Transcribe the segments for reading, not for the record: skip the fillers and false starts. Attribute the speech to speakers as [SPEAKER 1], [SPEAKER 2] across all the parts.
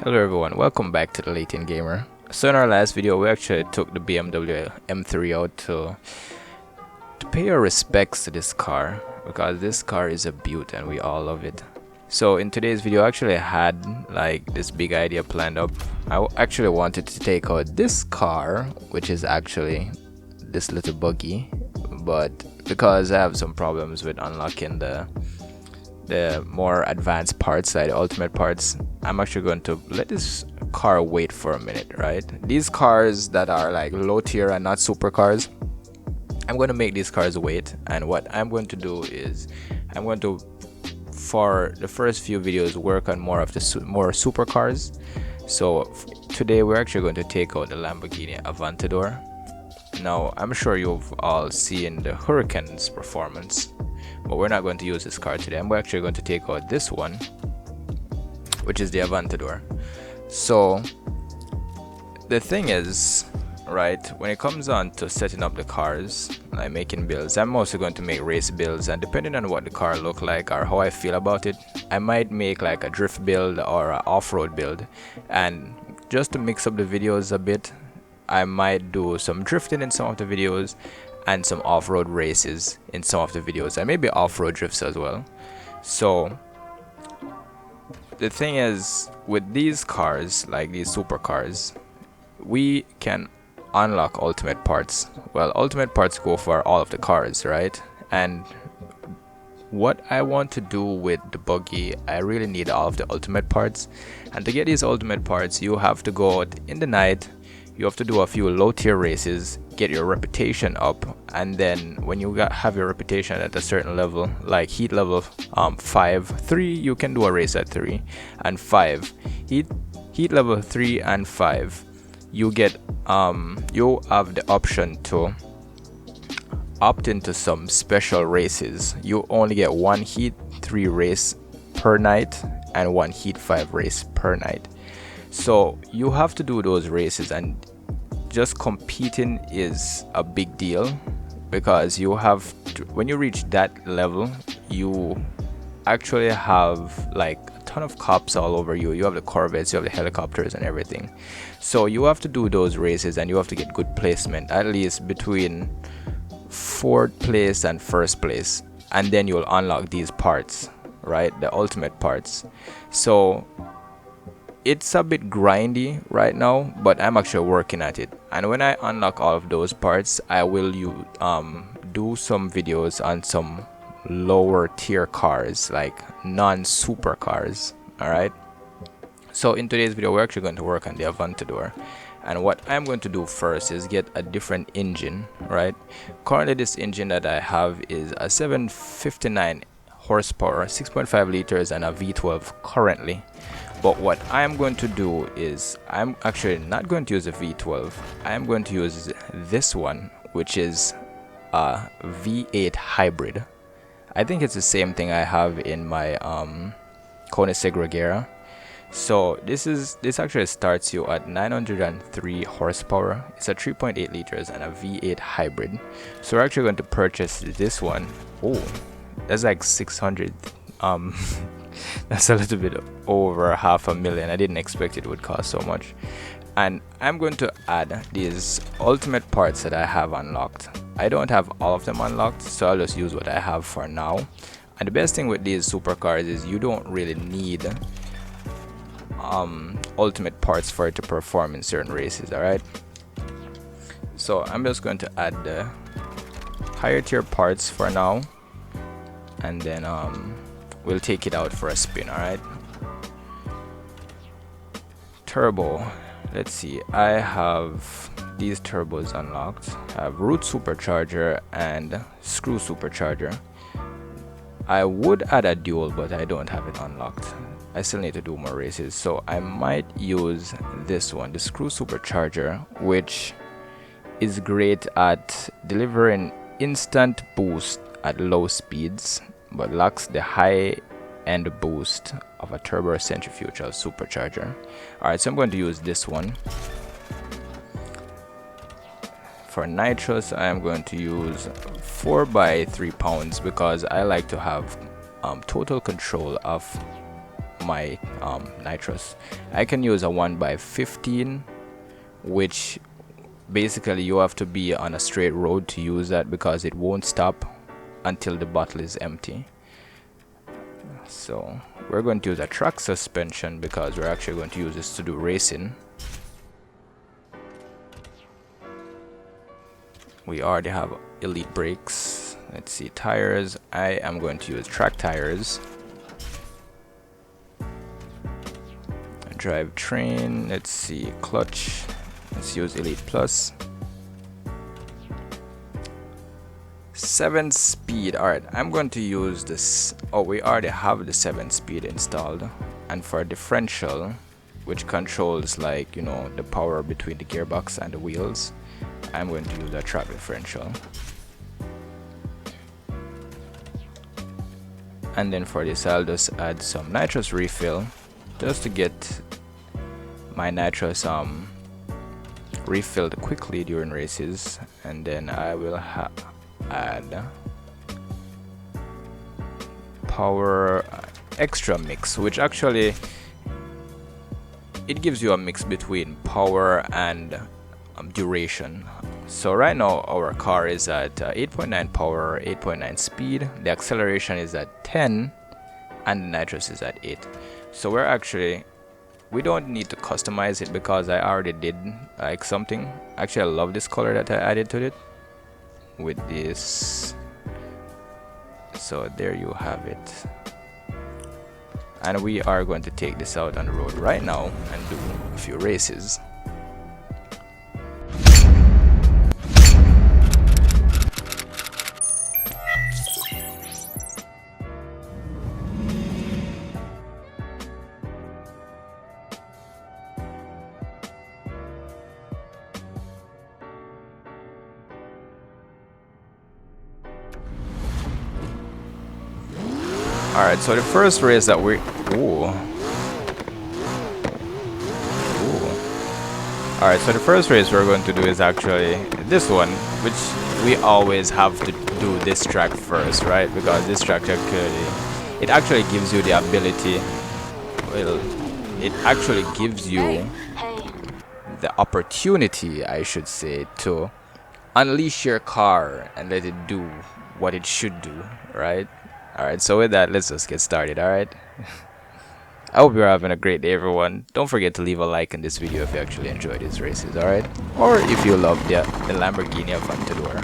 [SPEAKER 1] Hello everyone, welcome back to the LAKEY Gamer. So in our last video we actually took the BMW M3 out to pay our respects to this car, because this car is a beaut and we all love it. So in today's video I actually had like this big idea planned up. I actually wanted to take out this car, which is actually this little buggy, but because I have some problems with unlocking the more advanced parts, like the ultimate parts, I'm actually going to let this car wait for a minute, right? These cars that are like low tier and not super cars, I'm going to make these cars wait. And what I'm going to do is I'm going to, for the first few videos, work on more of the more super cars. So today we're actually going to take out the Lamborghini Aventador. Now I'm sure you've all seen the Huracan's performance, but we're not going to use this car today. I'm actually going to take out this one, which is the Aventador. So the thing is, right, when it comes on to setting up the cars, like making builds, I'm also going to make race builds, and depending on what the car look like or how I feel about it, I might make like a drift build or an off-road build. And just to mix up the videos a bit, I might do some drifting in some of the videos and some off-road races in some of the videos, and maybe off-road drifts as well. So the thing is, with these cars, like these supercars, we can unlock ultimate parts. Well, ultimate parts go for all of the cars, right? And what I want to do with the buggy, I really need all of the ultimate parts. And to get these ultimate parts, you have to go out in the night, you have to do a few low tier races, get your reputation up, and then when you have your reputation at a certain level, like heat level 5, 3, you can do a race at 3, and 5, heat level 3 and 5, you get you have the option to opt into some special races. You only get one heat 3 race per night and one heat 5 race per night. So you have to do those races, and just competing is a big deal, because you have to, when you reach that level, you actually have like a ton of cops all over you. You have the Corvettes, you have the helicopters and everything. So you have to do those races, and you have to get good placement, at least between 4th place and 1st place, and then you'll unlock these parts, right? The ultimate parts. So it's a bit grindy right now, but I'm actually working at it. And when I unlock all of those parts, I will do some videos on some lower tier cars, like non-super cars. Alright, so in today's video we're actually going to work on the Aventador, and what I'm going to do first is get a different engine, right? Currently this engine that I have is a 759 horsepower, 6.5 liters, and a V12 currently. But what I'm going to do is I'm actually not going to use a V12. I'm going to use this one, which is a V8 hybrid. I think it's the same thing I have in my koenigsegg. So this actually starts you at 903 horsepower. It's a 3.8 liters and a V8 hybrid. So we're actually going to purchase this one. Oh, that's like 600. That's a little bit over $500,000. I didn't expect it would cost so much. And I'm going to add these ultimate parts that I have unlocked. I don't have all of them unlocked, so I'll just use what I have for now. And the best thing with these supercars is you don't really need ultimate parts for it to perform in certain races. Alright, so I'm just going to add the higher tier parts for now, and then we'll take it out for a spin. Alright, turbo, let's see, I have these turbos unlocked. I have root supercharger and screw supercharger. I would add a dual, but I don't have it unlocked. I still need to do more races, so I might use this one, the screw supercharger, which is great at delivering instant boost at low speeds, but lacks the high end boost of a turbo centrifugal supercharger. Alright, so I'm going to use this one. For nitrous, I am going to use 4 by 3 pounds, because I like to have total control of my Nitrous. I can use a 1x15, which basically you have to be on a straight road to use that because it won't stop until the bottle is empty. So we're going to use a track suspension because we're actually going to use this to do racing. We already have elite brakes. Let's see, tires. I am going to use track tires. Drivetrain, let's see, clutch. Let's use Elite Plus. 7-speed. Alright, I'm going to use this. Oh, we already have the 7-speed installed. And for differential, which controls, like, you know, the power between the gearbox and the wheels, I'm going to use a track differential. And then for this, I'll just add some nitrous refill just to get my nitrous refilled quickly during races. And then I will add power extra mix, which actually it gives you a mix between power and duration. So right now our car is at 8.9 power, 8.9 speed, the acceleration is at 10, and the nitrous is at 8. So we don't need to customize it because I already did like something. Actually, I love this color that I added to it with this. So there you have it. And we are going to take this out on the road right now and do a few races. Alright, so the first race that Alright, so the first race we're going to do is actually this one, which we always have to do this track first, right? Because this track it actually gives you the ability, well, it actually gives you the opportunity, I should say, to unleash your car and let it do what it should do, right? Alright, so with that, let's just get started, alright? I hope you're having a great day, everyone. Don't forget to leave a like on this video if you actually enjoyed these races, alright? Or if you love the Lamborghini Aventador.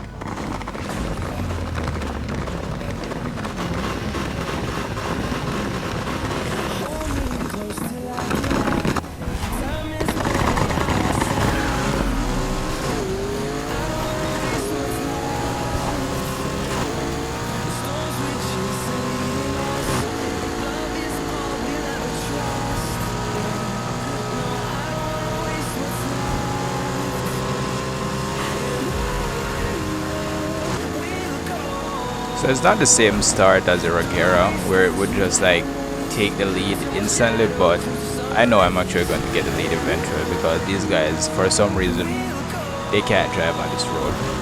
[SPEAKER 1] So it's not the same start as the Regera, where it would just like take the lead instantly, but I know I'm actually going to get the lead eventually because these guys, for some reason, they can't drive on this road.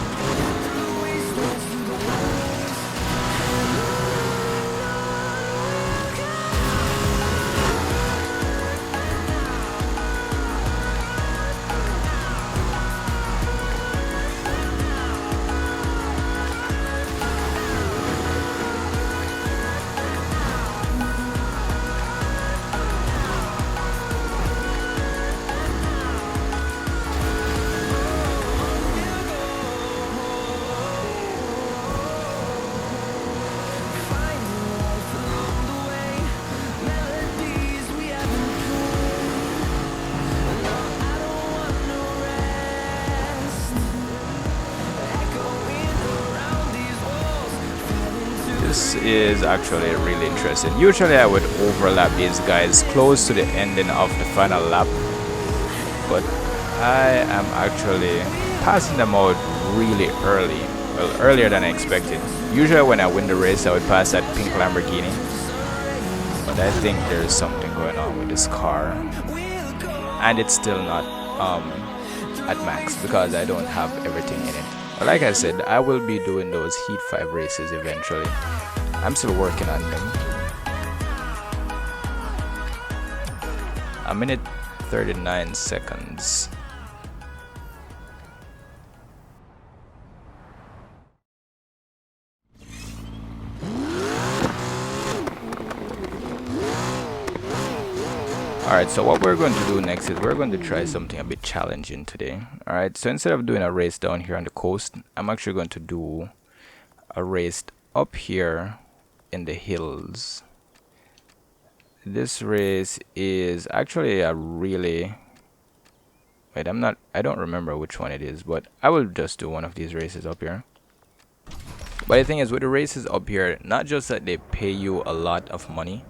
[SPEAKER 1] This is actually really interesting. Usually I would overlap these guys close to the ending of the final lap, but I am actually passing them out really early. Well, earlier than I expected. Usually when I win the race I would pass that pink Lamborghini, but I think there's something going on with this car, and it's still not at max because I don't have everything in it. But like I said, I will be doing those Heat 5 races eventually. I'm still working on them. a minute 39 seconds. Alright, so what we're going to do next is we're going to try something a bit challenging today. Alright, so instead of doing a race down here on the coast, I'm actually going to do a race up here in the hills. This race is actually a really... Wait, I don't remember which one it is, but I will just do one of these races up here. But the thing is, with the races up here, not just that they pay you a lot of money,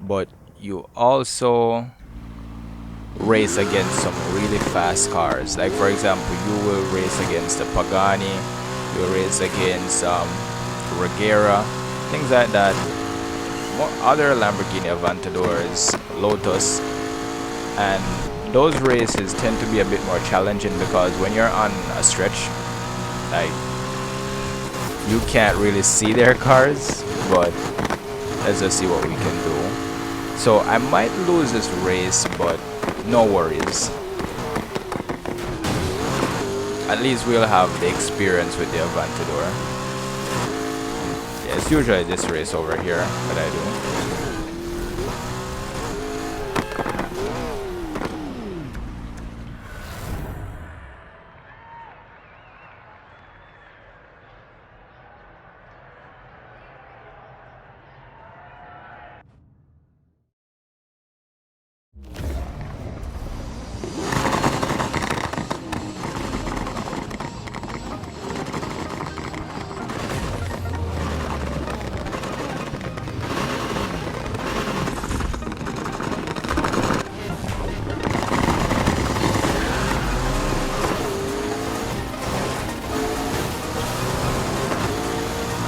[SPEAKER 1] but you also race against some really fast cars. Like for example, you will race against the Pagani, you will race against Regera, things like that. More other Lamborghini Aventadors, Lotus, and those races tend to be a bit more challenging because when you're on a stretch, like, you can't really see their cars. But let's just see what we can do. So I might lose this race, but no worries. At least we'll have the experience with the Aventador. Yeah, it's usually this race over here that I do.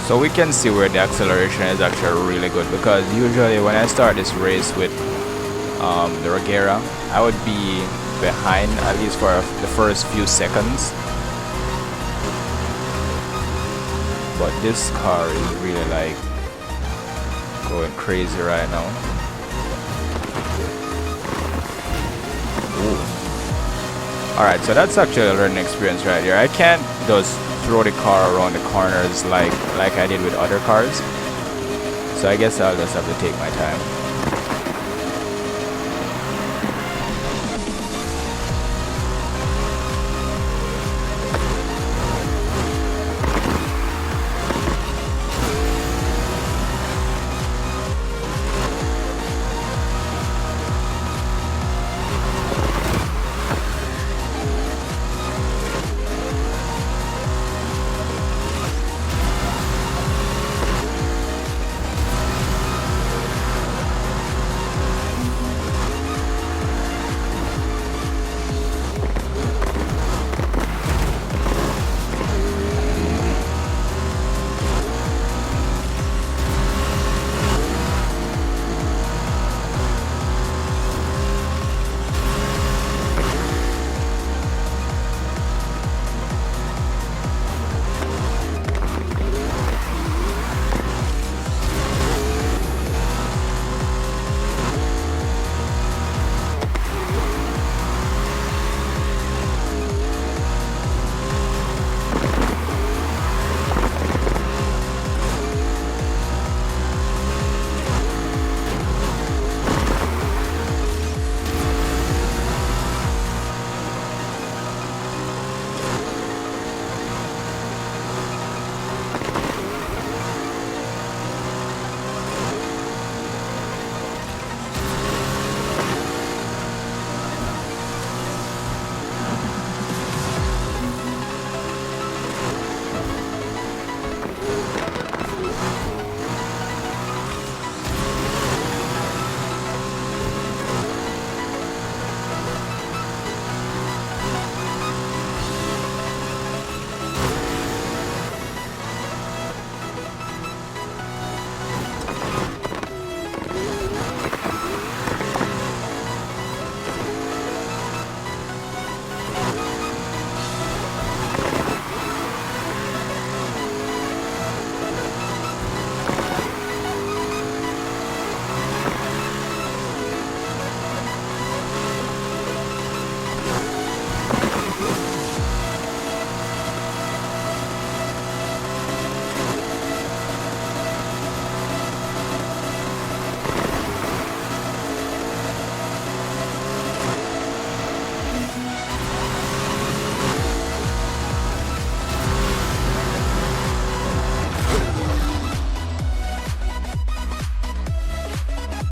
[SPEAKER 1] So we can see where the acceleration is actually really good, because usually when I start this race with the Regera, I would be behind at least for the first few seconds. But this car is really like going crazy right now. Alright, so that's actually a learning experience right here. I can't just throw the car around the corners like I did with other cars. So I guess I'll just have to take my time.